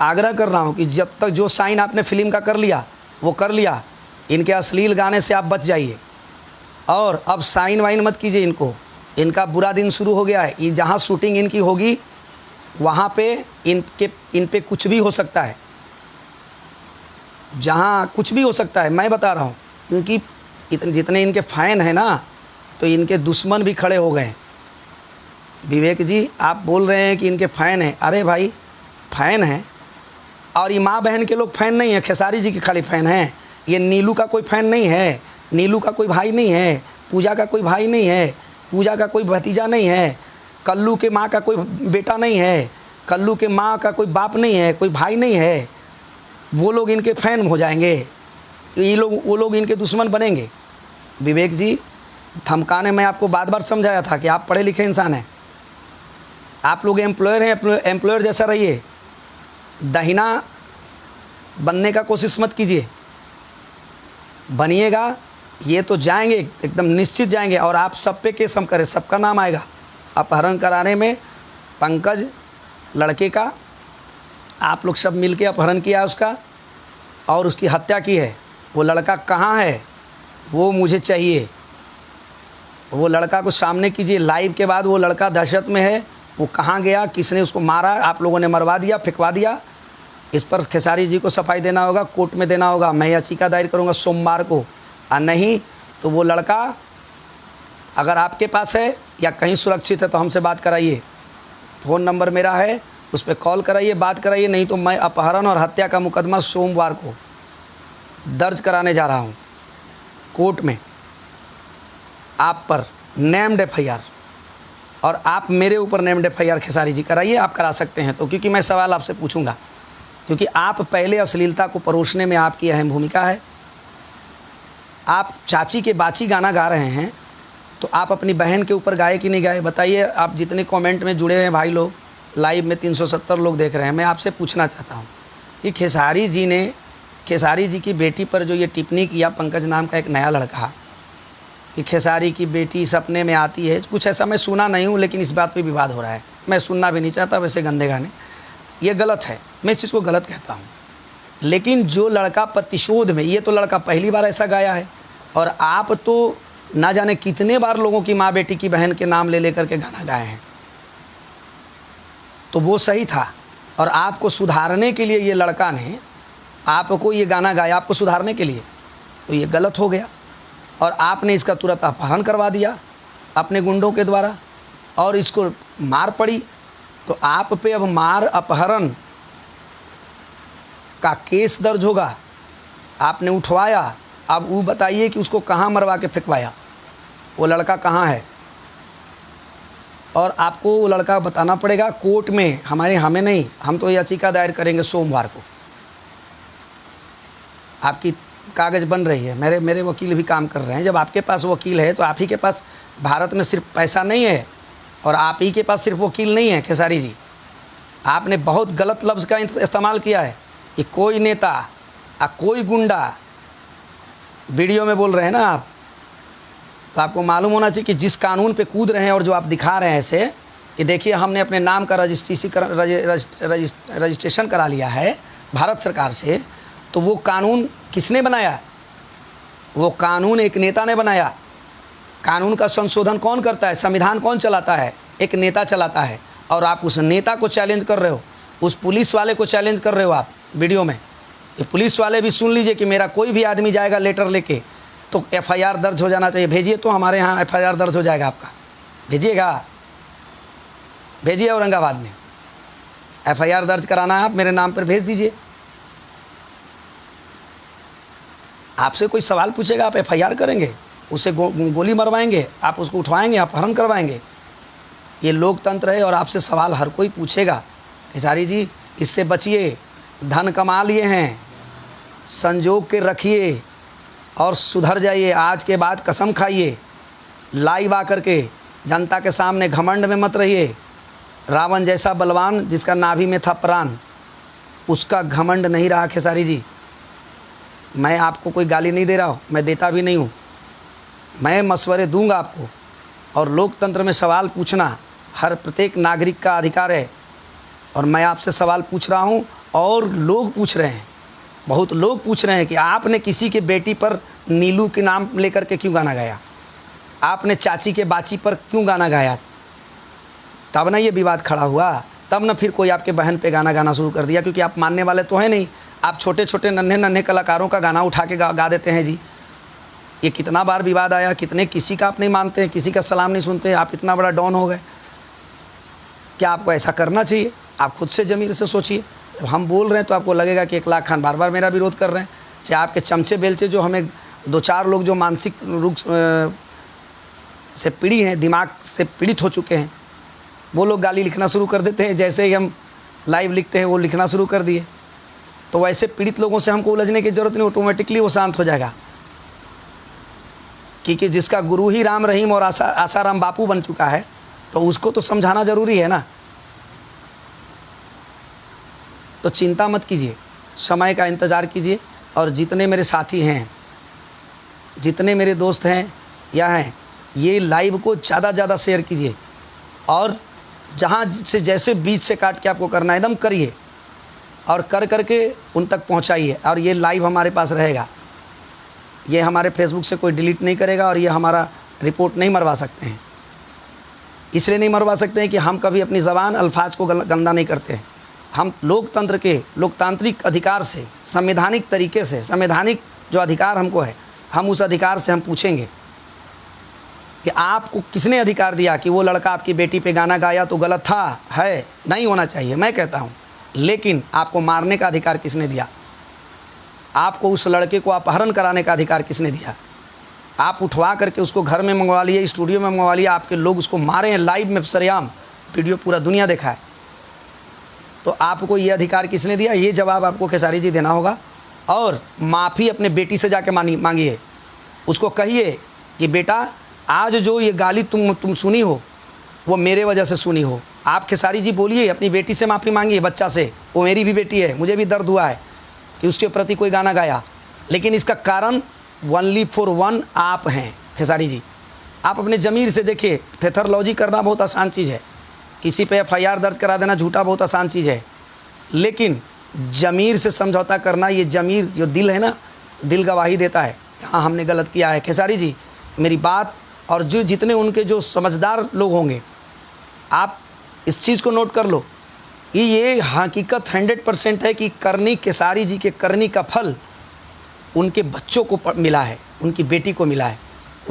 आग्रह कर रहा हूँ कि जब तक जो साइन आपने फिल्म का कर लिया वो कर लिया, इनके अश्लील गाने से आप बच जाइए। और अब साइन वाइन मत कीजिए इनको, इनका बुरा दिन शुरू हो गया है। ये जहाँ शूटिंग इनकी होगी वहाँ पे इन पे कुछ भी हो सकता है, जहाँ कुछ भी हो सकता है, मैं बता रहा हूँ। क्योंकि जितने इनके फ़ैन हैं ना, तो इनके दुश्मन भी खड़े हो गए। विवेक जी, आप बोल रहे हैं कि इनके फ़ैन हैं, अरे भाई फ़ैन हैं, और ये माँ बहन के लोग फ़ैन नहीं हैं, खेसारी जी के खाली फ़ैन हैं। ये नीलू का कोई फ़ैन नहीं है, नीलू का कोई भाई नहीं है, पूजा का कोई भाई नहीं है, पूजा का कोई भतीजा नहीं है, कल्लू के माँ का कोई बेटा नहीं है, कल्लू के माँ का कोई बाप नहीं है, कोई भाई नहीं है। वो लोग इनके फ़ैन हो जाएंगे, वो लोग इनके दुश्मन बनेंगे। विवेक जी, धमकाने में आपको बार बार समझाया था कि आप पढ़े लिखे इंसान हैं, आप लोग एम्प्लॉयर हैं, एम्प्लॉयर जैसा रहिए, दहीना बनने का कोशिश मत कीजिए। बनिएगा, ये तो जाएंगे, एकदम निश्चित जाएंगे। और आप सब पे केस हम करें, सबका नाम आएगा। अपहरण कराने में पंकज लड़के का, आप लोग सब मिलके अपहरण किया उसका, और उसकी हत्या की है। वो लड़का कहाँ है, वो मुझे चाहिए। वो लड़का को सामने कीजिए। लाइव के बाद वो लड़का दहशत में है, वो कहाँ गया, किसने उसको मारा, आप लोगों ने मरवा दिया, फेंकवा दिया। इस पर खेसारी जी को सफाई देना होगा, कोर्ट में देना होगा। मैं याचिका दायर करूँगा सोमवार को, और नहीं तो वो लड़का अगर आपके पास है या कहीं सुरक्षित है तो हमसे बात कराइए। फ़ोन नंबर मेरा है, उस पर कॉल कराइए, बात कराइए। नहीं तो मैं अपहरण और हत्या का मुकदमा सोमवार को दर्ज कराने जा रहा हूँ कोर्ट में, आप पर नेम्ड FIR, और आप मेरे ऊपर नेम्ड FIR खेसारी जी कराइए। आप करा सकते हैं तो, क्योंकि मैं सवाल आपसे पूछूंगा, क्योंकि आप पहले अश्लीलता को परोसने में आपकी अहम भूमिका है। आप चाची के बाची गाना गा रहे हैं, तो आप अपनी बहन के ऊपर गाए कि नहीं गाए, बताइए। आप जितने कमेंट में जुड़े हैं भाई लोग, लाइव में 370 लोग देख रहे हैं, मैं आपसे पूछना चाहता हूँ कि खेसारी जी ने, खेसारी जी की बेटी पर जो ये टिप्पणी किया, पंकज नाम का एक नया लड़का, कि खेसारी की बेटी सपने में आती है, कुछ ऐसा मैं सुना नहीं हूँ, लेकिन इस बात पे विवाद हो रहा है। मैं सुनना भी नहीं चाहता वैसे गंदे गाने, ये गलत है, मैं इस चीज़ को गलत कहता हूँ। लेकिन जो लड़का प्रतिशोध में, ये तो लड़का पहली बार ऐसा गाया है, और आप तो ना जाने कितने बार लोगों की माँ बेटी की बहन के नाम ले लेकर के गाना गाए हैं। तो वो सही था, और आपको सुधारने के लिए ये लड़का ने आपको ये गाना गाया आपको सुधारने के लिए, तो ये गलत हो गया और आपने इसका तुरंत अपहरण करवा दिया अपने गुंडों के द्वारा और इसको मार पड़ी। तो आप पे अब मार अपहरण का केस दर्ज होगा। आपने उठवाया, अब वो बताइए कि उसको कहाँ मरवा के फेंकवाया, वो लड़का कहाँ है, और आपको वो लड़का बताना पड़ेगा कोर्ट में। हमें नहीं, हम तो याचिका दायर करेंगे सोमवार को। आपकी कागज़ बन रही है, मेरे वकील भी काम कर रहे हैं। जब आपके पास वकील है तो आप ही के पास, भारत में सिर्फ पैसा नहीं है और आप ही के पास सिर्फ वकील नहीं है खेसारी जी। आपने बहुत गलत लफ्ज़ का इस्तेमाल किया है कि कोई नेता कोई गुंडा, वीडियो में बोल रहे हैं ना आप, तो आपको मालूम होना चाहिए कि जिस कानून पे कूद रहे हैं और जो आप दिखा रहे हैं ऐसे कि देखिए हमने अपने नाम का रजिस्ट्रेशन करा लिया है भारत सरकार से, तो वो कानून किसने बनाया? वो कानून एक नेता ने बनाया। कानून का संशोधन कौन करता है? संविधान कौन चलाता है? एक नेता चलाता है। और आप उस नेता को चैलेंज कर रहे हो, उस पुलिस वाले को चैलेंज कर रहे हो आप वीडियो में। ये पुलिस वाले भी सुन लीजिए कि मेरा कोई भी आदमी जाएगा लेटर लेके तो एफआईआर दर्ज हो जाना चाहिए। भेजिए तो हमारे यहाँ एफआईआर दर्ज हो जाएगा आपका। भेजिएगा, भेजिए औरंगाबाद में एफआईआर दर्ज कराना है, आप मेरे नाम पर भेज दीजिए। आपसे कोई सवाल पूछेगा आप एफआईआर करेंगे, उसे गोली मरवाएंगे, आप उसको उठवाएंगे, अपहरण करवाएंगे। ये लोकतंत्र है और आपसे सवाल हर कोई पूछेगा। खेसारी जी इससे बचिए, धन कमा लिए हैं, संजोग के रखिए और सुधर जाइए। आज के बाद कसम खाइए, लाइव आकर के जनता के सामने घमंड में मत रहिए। रावण जैसा बलवान जिसका नाभि में था प्राण, उसका घमंड नहीं रहा खेसारी जी। मैं आपको कोई गाली नहीं दे रहा हूँ, मैं देता भी नहीं हूँ, मैं मशवरे दूंगा आपको। और लोकतंत्र में सवाल पूछना हर प्रत्येक नागरिक का अधिकार है। और मैं आपसे सवाल पूछ रहा हूँ और लोग पूछ रहे हैं, बहुत लोग पूछ रहे हैं कि आपने किसी के बेटी पर नीलू के नाम लेकर के क्यों गाना गाया, आपने चाची के बाची पर क्यों गाना गाया। तब ना ये विवाद खड़ा हुआ, तब ना फिर कोई आपके बहन पे गाना गाना शुरू कर दिया, क्योंकि आप मानने वाले तो हैं नहीं। आप छोटे छोटे नन्हे नन्हे कलाकारों का गाना उठा के गा देते हैं जी। ये कितना बार विवाद आया, कितने किसी का आप नहीं मानते हैं, किसी का सलाम नहीं सुनते। आप इतना बड़ा डॉन हो गए, क्या आपको ऐसा करना चाहिए? आप खुद से ज़मीर से सोचिए। जब हम बोल रहे हैं तो आपको लगेगा कि 1 लाख खान बार बार मेरा विरोध कर रहे हैं। चाहे आपके चमचे बेलचे जो हमें 2-4 लोग जो मानसिक रूप से पीड़ी हैं, दिमाग से पीड़ित हो चुके हैं, वो लोग गाली लिखना शुरू कर देते हैं। जैसे ही हम लाइव लिखते हैं वो लिखना शुरू कर दिए। तो वैसे पीड़ित लोगों से हमको उलझने की ज़रूरत नहीं, ऑटोमेटिकली वो शांत हो जाएगा। क्योंकि जिसका गुरु ही राम रहीम और आसाराम बापू बन चुका है, तो उसको तो समझाना ज़रूरी है ना। तो चिंता मत कीजिए, समय का इंतज़ार कीजिए। और जितने मेरे साथी हैं, जितने मेरे दोस्त हैं या हैं, ये लाइव को ज़्यादा से ज़्यादा शेयर कीजिए और जहाँ से जैसे बीच से काट के आपको करना है एकदम करिए और कर करके उन तक पहुँचाइए। और ये लाइव हमारे पास रहेगा, ये हमारे फेसबुक से कोई डिलीट नहीं करेगा और ये हमारा रिपोर्ट नहीं मरवा सकते हैं। इसलिए नहीं मरवा सकते हैं कि हम कभी अपनी ज़बान अल्फाज को गंदा नहीं करते हैं। हम लोकतंत्र के लोकतांत्रिक अधिकार से, संवैधानिक तरीके से, संवैधानिक जो अधिकार हमको है, हम उस अधिकार से हम पूछेंगे कि आपको किसने अधिकार दिया कि वो लड़का आपकी बेटी पे गाना गाया तो गलत था, है, नहीं होना चाहिए, मैं कहता हूँ। लेकिन आपको मारने का अधिकार किसने दिया? आपको उस लड़के को अपहरण कराने का अधिकार किसने दिया? आप उठवा करके उसको घर में मंगवा लिए, स्टूडियो में मंगवा लिए, आपके लोग उसको मारे हैं लाइव में, सरेआम वीडियो पूरा दुनिया देखा है। तो आपको ये अधिकार किसने दिया? ये जवाब आपको खेसारी जी देना होगा। और माफ़ी अपने बेटी से जाके मांगिए, उसको कहिए कि बेटा आज जो ये गाली तुम सुनी हो वो मेरे वजह से सुनी हो। आप खेसारी जी बोलिए, अपनी बेटी से माफ़ी मांगिए, बच्चा से। वो मेरी भी बेटी है, मुझे भी दर्द हुआ है कि उसके प्रति कोई गाना गाया, लेकिन इसका कारण ओनली फॉर वन आप हैं खेसारी जी। आप अपने ज़मीर से देखिए, थेथरलॉजी करना बहुत आसान चीज़ है, किसी पे एफआईआर दर्ज करा देना झूठा बहुत आसान चीज़ है, लेकिन ज़मीर से समझौता करना, ये ज़मीर जो दिल है ना, दिल गवाही देता है हाँ हमने गलत किया है। खेसारी जी मेरी बात, और जो जितने उनके जो समझदार लोग होंगे, आप इस चीज़ को नोट कर लो ये हकीकत 100% है कि करनी केसारी जी के करनी का फल उनके बच्चों को मिला है, उनकी बेटी को मिला है,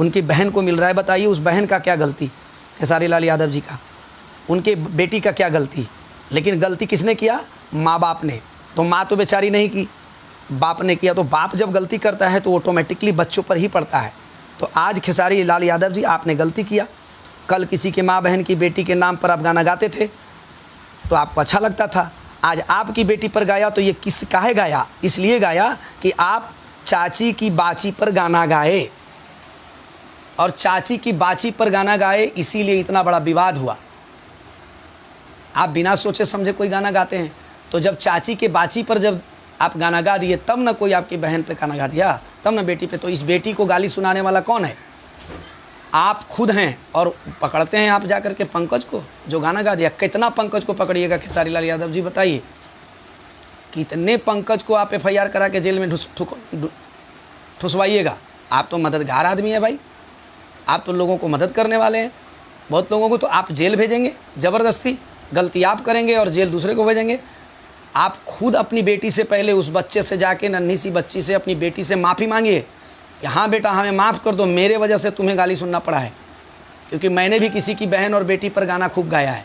उनकी बहन को मिल रहा है। बताइए उस बहन का क्या गलती, खेसारी लाल यादव जी का, उनके बेटी का क्या गलती। लेकिन गलती किसने किया? माँ बाप ने। तो माँ तो बेचारी नहीं की, बाप ने किया। तो बाप जब गलती करता है तो ऑटोमेटिकली बच्चों पर ही पड़ता है। तो आज खेसारी लाल यादव जी आपने गलती किया। कल किसी के माँ बहन की बेटी के नाम पर आप गाना गाते थे तो आपको अच्छा लगता था। आज आपकी बेटी पर गाया तो ये किस काहे गाया? इसलिए गाया कि आप चाची की बाची पर गाना गाए, और चाची की बाची पर गाना गाए इसीलिए इतना बड़ा विवाद हुआ। आप बिना सोचे समझे कोई गाना गाते हैं, तो जब चाची के बाची पर जब आप गाना गा दिए तब ना कोई आपकी बहन पे गाना गा दिया, तब ना बेटी पे। तो इस बेटी को गाली सुनाने वाला कौन है? आप खुद हैं। और पकड़ते हैं आप जाकर के पंकज को जो गाना गा दिया। कितना पंकज को पकड़िएगा खेसारी लाल यादव जी, बताइए कितने पंकज को आप FIR करा के जेल में ठुसवाइएगा? आप तो मददगार आदमी है भाई, आप तो लोगों को मदद करने वाले हैं। बहुत लोगों को तो आप जेल भेजेंगे ज़बरदस्ती, गलती आप करेंगे और जेल दूसरे को भेजेंगे। आप खुद अपनी बेटी से पहले उस बच्चे से जाके, नन्ही सी बच्ची से, अपनी बेटी से माफ़ी मांगिए कि हाँ बेटा हमें माफ़ कर दो, मेरे वजह से तुम्हें गाली सुनना पड़ा है, क्योंकि मैंने भी किसी की बहन और बेटी पर गाना खूब गाया है।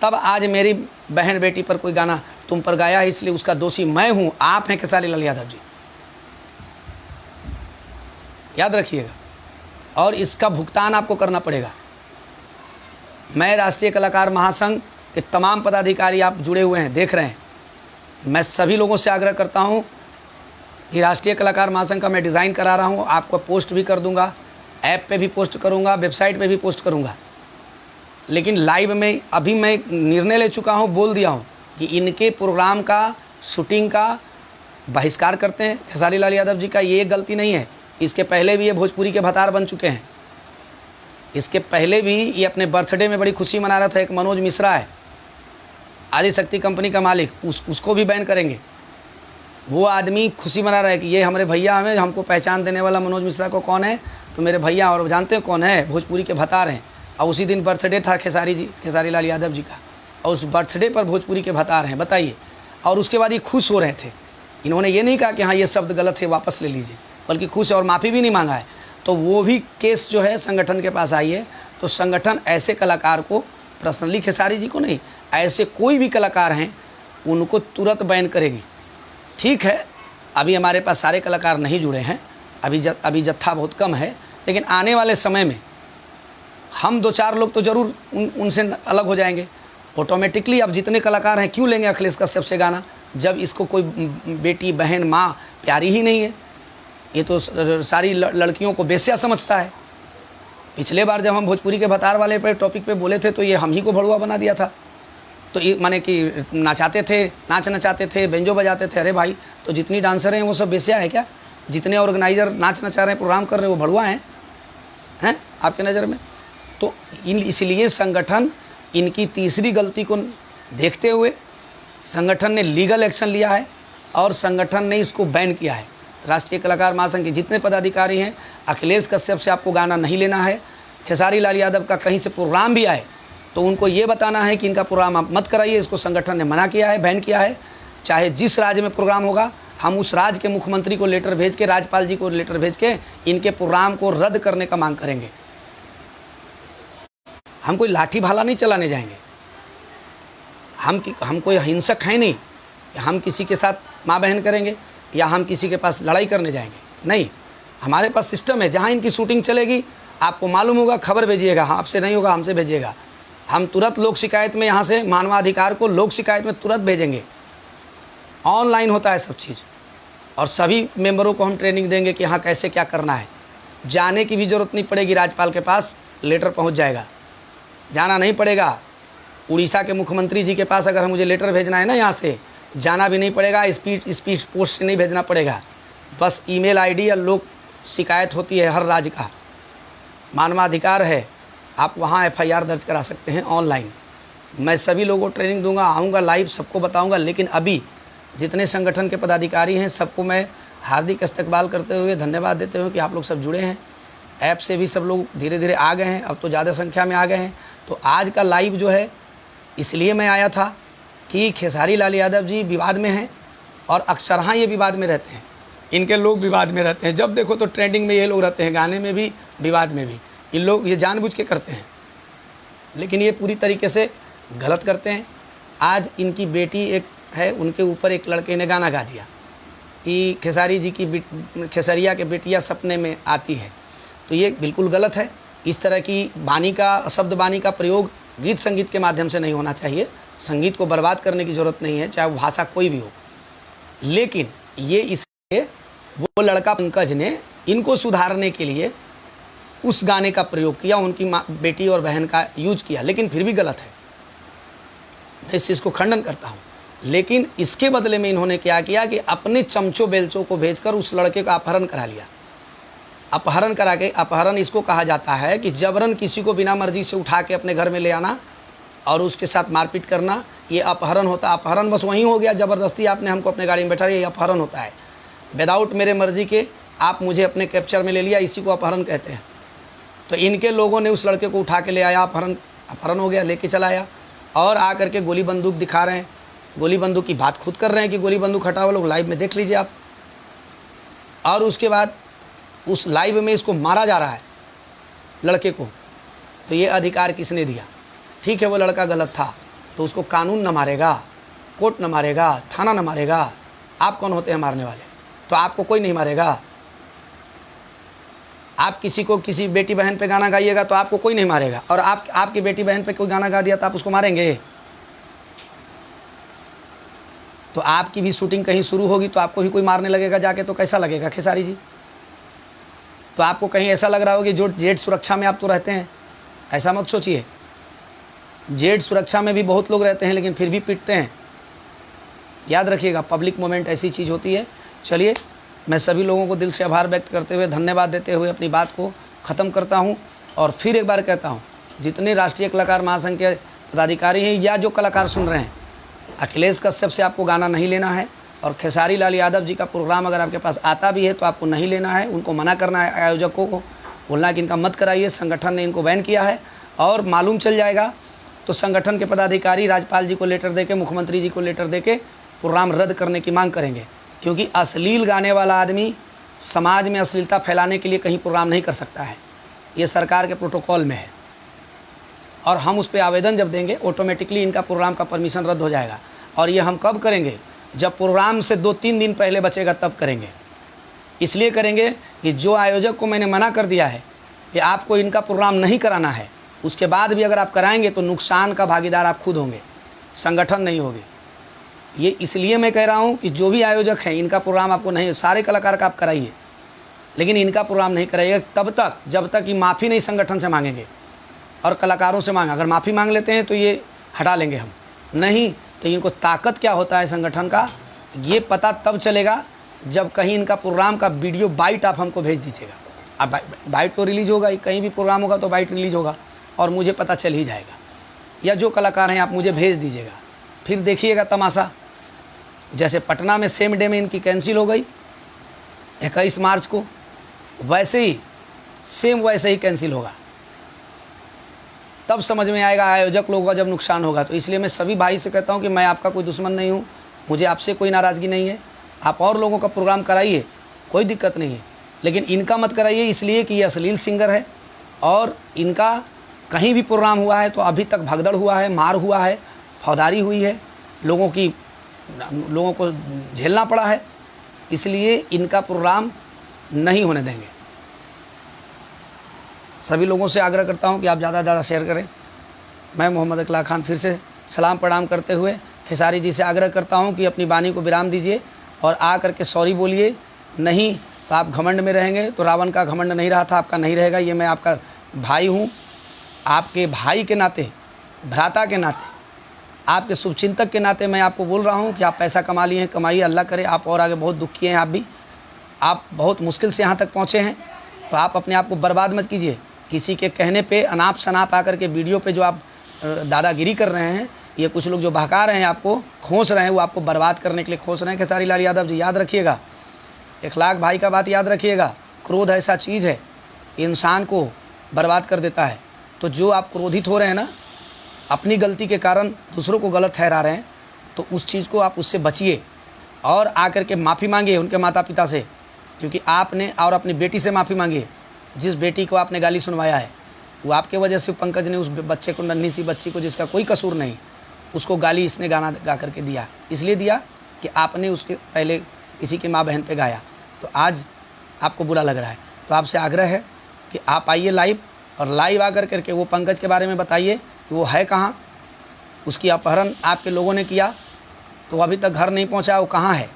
तब आज मेरी बहन बेटी पर कोई गाना तुम पर गाया है, इसलिए उसका दोषी मैं हूँ, आप हैं खेसारी लाल यादव जी, याद रखिएगा। और इसका भुगतान आपको करना पड़ेगा। मैं राष्ट्रीय कलाकार महासंघ के तमाम पदाधिकारी आप जुड़े हुए हैं, देख रहे हैं। मैं सभी लोगों से आग्रह करता हूं कि राष्ट्रीय कलाकार महासंघ का मैं डिज़ाइन करा रहा हूं, आपको पोस्ट भी कर दूंगा, ऐप पे भी पोस्ट करूंगा, वेबसाइट पे भी पोस्ट करूंगा। लेकिन लाइव में अभी मैं निर्णय ले चुका हूं, बोल दिया हूं कि इनके प्रोग्राम का, शूटिंग का बहिष्कार करते हैं। खेसारी लाल यादव जी का ये गलती नहीं है, इसके पहले भी ये भोजपुरी के भतार बन चुके हैं। इसके पहले भी ये अपने बर्थडे में बड़ी खुशी मना रहा था। एक मनोज मिश्रा है, आदिशक्ति कंपनी का मालिक, उसको भी बैन करेंगे। वो आदमी खुशी मना रहा है कि ये हमारे भैया हमें, हमको पहचान देने वाला मनोज मिश्रा को कौन है, तो मेरे भैया, और जानते हैं कौन है, भोजपुरी के भतार हैं। और उसी दिन बर्थडे था खेसारी लाल यादव जी का, और उस बर्थडे पर भोजपुरी के भतार हैं, बताइए। और उसके बाद ये खुश हो रहे थे। इन्होंने ये नहीं कहा कि हाँ ये शब्द गलत है, वापस ले लीजिए, बल्कि खुश है और माफ़ी भी नहीं मांगा है। तो वो भी केस जो है संगठन के पास आई है। तो संगठन ऐसे कलाकार को, पर्सनली खेसारी जी को नहीं, ऐसे कोई भी कलाकार हैं उनको तुरंत बैन करेगी। ठीक है, अभी हमारे पास सारे कलाकार नहीं जुड़े हैं, अभी जत्था बहुत कम है, लेकिन आने वाले समय में हम 2-4 लोग तो ज़रूर उनसे अलग हो जाएंगे ऑटोमेटिकली। अब जितने कलाकार हैं, क्यों लेंगे अखिलेश कश्यप से गाना जब इसको कोई बेटी, बहन, माँ प्यारी ही नहीं है? ये तो सारी लड़कियों को बेस्या समझता है। पिछले बार जब हम भोजपुरी के भतार वाले पे टॉपिक पे बोले थे तो ये हम ही को भड़ुआ बना दिया था। तो ये माने कि नचाते थे, नाच नचाते थे, बेंजो बजाते थे। अरे भाई, तो जितनी डांसर हैं वो सब बेस्या है क्या? जितने ऑर्गेनाइजर नाच नचा रहे हैं, प्रोग्राम कर रहे हैं, वो भड़ुआ हैं आपके नज़र में? तो इसलिए संगठन इनकी तीसरी गलती को देखते हुए संगठन ने लीगल एक्शन लिया है और संगठन ने इसको बैन किया है। राष्ट्रीय कलाकार महासंघ के जितने पदाधिकारी हैं, अखिलेश कश्यप से आपको गाना नहीं लेना है। खेसारी लाल यादव का कहीं से प्रोग्राम भी आए तो उनको ये बताना है कि इनका प्रोग्राम आप मत कराइए। इसको संगठन ने मना किया है, बैन किया है। चाहे जिस राज्य में प्रोग्राम होगा, हम उस राज्य के मुख्यमंत्री को लेटर भेज के, राज्यपाल जी को लेटर भेज के इनके प्रोग्राम को रद्द करने का मांग करेंगे। हम कोई लाठी भाला नहीं चलाने जाएंगे, हम कोई हिंसक हैं नहीं, हम किसी के साथ माँ बहन करेंगे या हम किसी के पास लड़ाई करने जाएंगे, नहीं। हमारे पास सिस्टम है, जहाँ इनकी शूटिंग चलेगी आपको मालूम होगा, खबर भेजिएगा, हाँ आपसे नहीं होगा हमसे भेजिएगा। हम तुरंत लोक शिकायत में, यहाँ से मानवाधिकार को लोक शिकायत में तुरंत भेजेंगे। ऑनलाइन होता है सब चीज़, और सभी मेंबरों को हम ट्रेनिंग देंगे कि हाँ कैसे क्या करना है। जाने की भी ज़रूरत नहीं पड़ेगी, राज्यपाल के पास लेटर पहुँच जाएगा, जाना नहीं पड़ेगा। उड़ीसा के मुख्यमंत्री जी के पास अगर मुझे लेटर भेजना है ना, यहाँ से जाना भी नहीं पड़ेगा, स्पीड पोस्ट से नहीं भेजना पड़ेगा। बस ईमेल आईडी या लोक शिकायत होती है हर राज्य का, मानवाधिकार है, आप वहाँ FIR दर्ज करा सकते हैं ऑनलाइन। मैं सभी लोगों को ट्रेनिंग दूंगा, आऊँगा लाइव, सबको बताऊँगा। लेकिन अभी जितने संगठन के पदाधिकारी हैं सबको मैं हार्दिक इस्तकबाल करते हुए धन्यवाद देते हुए कि आप लोग सब जुड़े हैं। ऐप से भी सब लोग धीरे धीरे आ गए हैं, अब तो ज़्यादा संख्या में आ गए हैं। तो आज का लाइव जो है इसलिए मैं आया था कि खेसारी लाल यादव जी विवाद में हैं और अक्सर हाँ ये विवाद में रहते हैं, इनके लोग विवाद में रहते हैं। जब देखो तो ट्रेंडिंग में ये लोग रहते हैं, गाने में भी विवाद में भी। इन लोग ये जानबूझ के करते हैं, लेकिन ये पूरी तरीके से गलत करते हैं। आज इनकी बेटी एक है, उनके ऊपर एक लड़के ने गाना गा दिया कि खेसारी जी की खेसरिया के बेटियाँ सपने में आती है, तो ये बिल्कुल गलत है। इस तरह की वाणी का, शब्द वाणी का प्रयोग गीत संगीत के माध्यम से नहीं होना चाहिए। संगीत को बर्बाद करने की ज़रूरत नहीं है, चाहे वो भाषा कोई भी हो। लेकिन ये इसलिए वो लड़का पंकज ने इनको सुधारने के लिए उस गाने का प्रयोग किया, उनकी माँ, बेटी और बहन का यूज किया, लेकिन फिर भी गलत है। मैं इस चीज़ को खंडन करता हूँ। लेकिन इसके बदले में इन्होंने क्या किया कि अपने चमचों बेलचों को भेजकर उस लड़के का अपहरण करा लिया। अपहरण करा के, अपहरण इसको कहा जाता है कि जबरन किसी को बिना मर्जी से उठा के अपने घर में ले आना और उसके साथ मारपीट करना, ये अपहरण होता है। अपहरण बस वहीं हो गया, ज़बरदस्ती आपने हमको अपने गाड़ी में बैठा लिया, ये अपहरण होता है। विदाउट मेरे मर्जी के आप मुझे अपने कैप्चर में ले लिया, इसी को अपहरण कहते हैं। तो इनके लोगों ने उस लड़के को उठा के ले आया, अपहरण हो गया, लेके चला आया और आकर के गोली बंदूक दिखा रहे हैं। गोली बंदूक की बात खुद कर रहे हैं कि गोली बंदूक हटाओ, लोग लाइव में देख लीजिए आप। और उसके बाद उस लाइव में इसको मारा जा रहा है लड़के को। तो ये अधिकार किसने दिया? ठीक है, वो लड़का गलत था तो उसको कानून न मारेगा, कोर्ट न मारेगा, थाना न मारेगा। आप कौन होते हैं मारने वाले? तो आपको कोई नहीं मारेगा। आप किसी को, किसी बेटी बहन पे गाना गाइएगा तो आपको कोई नहीं मारेगा, और आपकी बेटी बहन पे कोई गाना गा दिया तो आप उसको मारेंगे? तो आपकी भी शूटिंग कहीं शुरू होगी तो आपको भी कोई मारने लगेगा जाके, तो कैसा लगेगा खेसारी जी? तो आपको कहीं ऐसा लग रहा होगा कि जो जेड सुरक्षा में आप तो रहते हैं, ऐसा मत सोचिए। जेड सुरक्षा में भी बहुत लोग रहते हैं लेकिन फिर भी पीटते हैं। याद रखिएगा, पब्लिक मोमेंट ऐसी चीज़ होती है। चलिए, मैं सभी लोगों को दिल से आभार व्यक्त करते हुए, धन्यवाद देते हुए अपनी बात को ख़त्म करता हूं। और फिर एक बार कहता हूं, जितने राष्ट्रीय कलाकार महासंघ के पदाधिकारी हैं या जो कलाकार सुन रहे हैं, अखिलेश कश्यप से आपको गाना नहीं लेना है। और खेसारी लाल यादव जी का प्रोग्राम अगर आपके पास आता भी है तो आपको नहीं लेना है, उनको मना करना है। आयोजकों को बोलना कि इनका मत कराइए, संगठन ने इनको बैन किया है। और मालूम चल जाएगा तो संगठन के पदाधिकारी राज्यपाल जी को लेटर देके, मुख्यमंत्री जी को लेटर देके प्रोग्राम रद्द करने की मांग करेंगे। क्योंकि अश्लील गाने वाला आदमी समाज में अश्लीलता फैलाने के लिए कहीं प्रोग्राम नहीं कर सकता है, ये सरकार के प्रोटोकॉल में है। और हम उस पर आवेदन जब देंगे, ऑटोमेटिकली इनका प्रोग्राम का परमिशन रद्द हो जाएगा। और ये हम कब करेंगे? जब प्रोग्राम से 2-3 दिन पहले बचेगा तब करेंगे। इसलिए करेंगे कि जो आयोजक को मैंने मना कर दिया है कि आपको इनका प्रोग्राम नहीं कराना है, उसके बाद भी अगर आप कराएंगे तो नुकसान का भागीदार आप खुद होंगे, संगठन नहीं होगी। ये इसलिए मैं कह रहा हूँ कि जो भी आयोजक हैं, इनका प्रोग्राम आपको नहीं, सारे कलाकार का आप कराइए, लेकिन इनका प्रोग्राम नहीं कराइएगा तब तक जब तक कि माफ़ी नहीं संगठन से मांगेंगे और कलाकारों से मांगा। अगर माफ़ी मांग लेते हैं तो ये हटा लेंगे हम, नहीं तो इनको ताकत क्या होता है संगठन का ये पता तब चलेगा जब कहीं इनका प्रोग्राम का वीडियो बाइट आप हमको भेज दीजिएगा। अब बाइट तो रिलीज़ होगा, कहीं भी प्रोग्राम होगा तो बाइट रिलीज़ होगा और मुझे पता चल ही जाएगा। या जो कलाकार हैं आप मुझे भेज दीजिएगा, फिर देखिएगा तमाशा। जैसे पटना में सेम डे में इनकी कैंसिल हो गई 21 मार्च को, वैसे ही सेम वैसे ही कैंसिल होगा। तब समझ में आएगा आयोजक लोगों का जब नुकसान होगा। तो इसलिए मैं सभी भाई से कहता हूं कि मैं आपका कोई दुश्मन नहीं हूं, मुझे आपसे कोई नाराज़गी नहीं है। आप और लोगों का प्रोग्राम कराइए, कोई दिक्कत नहीं है, लेकिन इनका मत कराइए, इसलिए कि ये अश्लील सिंगर है और इनका कहीं भी प्रोग्राम हुआ है तो अभी तक भगदड़ हुआ है, मार हुआ है, फौदारी हुई है, लोगों को झेलना पड़ा है। इसलिए इनका प्रोग्राम नहीं होने देंगे। सभी लोगों से आग्रह करता हूं कि आप ज़्यादा से ज़्यादा शेयर करें। मैं मोहम्मद अकला खान फिर से सलाम प्रणाम करते हुए खेसारी जी से आग्रह करता हूं कि अपनी वाणी को विराम दीजिए और आ करके सॉरी बोलिए। नहीं तो आप घमंड में रहेंगे, तो रावण का घमंड नहीं रहा था, आपका नहीं रहेगा। ये मैं आपका भाई हूं, आपके भाई के नाते, भ्राता के नाते, आपके शुभचिंतक के नाते मैं आपको बोल रहा हूं कि आप पैसा कमा लिए हैं, कमाइए, अल्लाह करे आप और आगे बहुत दुखी हैं। आप भी, आप बहुत मुश्किल से यहाँ तक पहुँचे हैं, तो आप अपने आप को बर्बाद मत कीजिए। किसी के कहने पे अनाप शनाप आकर के वीडियो पे जो आप दादागिरी कर रहे हैं, ये कुछ लोग जो बहका रहे हैं, आपको खोस रहे हैं, वो आपको बर्बाद करने के लिए खोस रहे हैं। खेसारी लाल यादव जी याद रखिएगा, इखलाक भाई का बात याद रखिएगा। क्रोध ऐसा चीज़ है, इंसान को बर्बाद कर देता है। तो जो आप क्रोधित हो रहे हैं ना, अपनी गलती के कारण दूसरों को गलत ठहरा रहे हैं, तो उस चीज़ को आप उससे बचिए और आकर के माफ़ी मांगिए उनके माता पिता से, क्योंकि आपने और अपनी बेटी से माफ़ी मांगिए। जिस बेटी को आपने गाली सुनवाया है वो आपके वजह से पंकज ने उस बच्चे को, नन्ही सी बच्ची को जिसका कोई कसूर नहीं, उसको गाली इसने गाना गा करके दिया, इसलिए दिया कि आपने उसके पहले किसी की माँ बहन पे गाया, तो आज आपको बुरा लग रहा है। तो आपसे आग्रह है कि आप आइए लाइव, और लाइव आकर करके वो पंकज के बारे में बताइए कि वो है कहाँ, उसकी अपहरण आपके लोगों ने किया तो अभी तक घर नहीं पहुँचा, वो कहाँ है,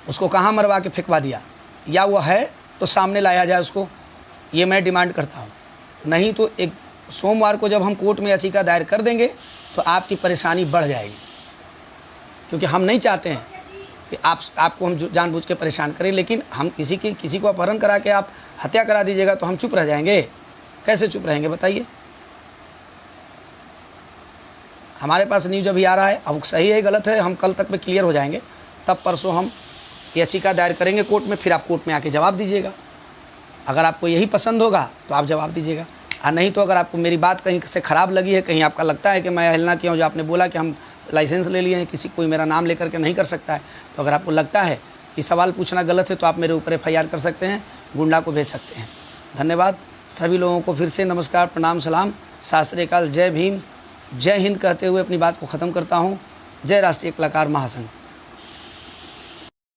उसको कहाँ मरवा के फेंकवा दिया, या वो है तो सामने लाया जाए उसको, ये मैं डिमांड करता हूँ। नहीं तो एक सोमवार को जब हम कोर्ट में याचिका दायर कर देंगे तो आपकी परेशानी बढ़ जाएगी, क्योंकि हम नहीं चाहते हैं कि आपको हम जानबूझ के परेशान करें। लेकिन हम किसी को अपहरण करा के आप हत्या करा दीजिएगा तो हम चुप रह जाएंगे? कैसे चुप रहेंगे बताइए? हमारे पास न्यूज अभी आ रहा है, अब सही है गलत है हम कल तक में क्लियर हो जाएंगे, तब परसों हम याचिका दायर करेंगे कोर्ट में, फिर आप कोर्ट में आके जवाब दीजिएगा। अगर आपको यही पसंद होगा तो आप जवाब दीजिएगा, और नहीं तो अगर आपको मेरी बात कहीं से ख़राब लगी है, कहीं आपका लगता है कि मैं अवहेलना किया हूँ, जो आपने बोला कि हम लाइसेंस ले लिए हैं, किसी कोई मेरा नाम लेकर के नहीं कर सकता है, तो अगर आपको लगता है कि सवाल पूछना गलत है तो आप मेरे ऊपर FIR कर सकते हैं, गुंडा को भेज सकते हैं। धन्यवाद सभी लोगों को, फिर से नमस्कार, प्रणाम, सलाम, सत श्री अकाल, जय भीम, जय हिंद कहते हुए अपनी बात को ख़त्म करता हूँ। जय राष्ट्रीय कलाकार महासंघ।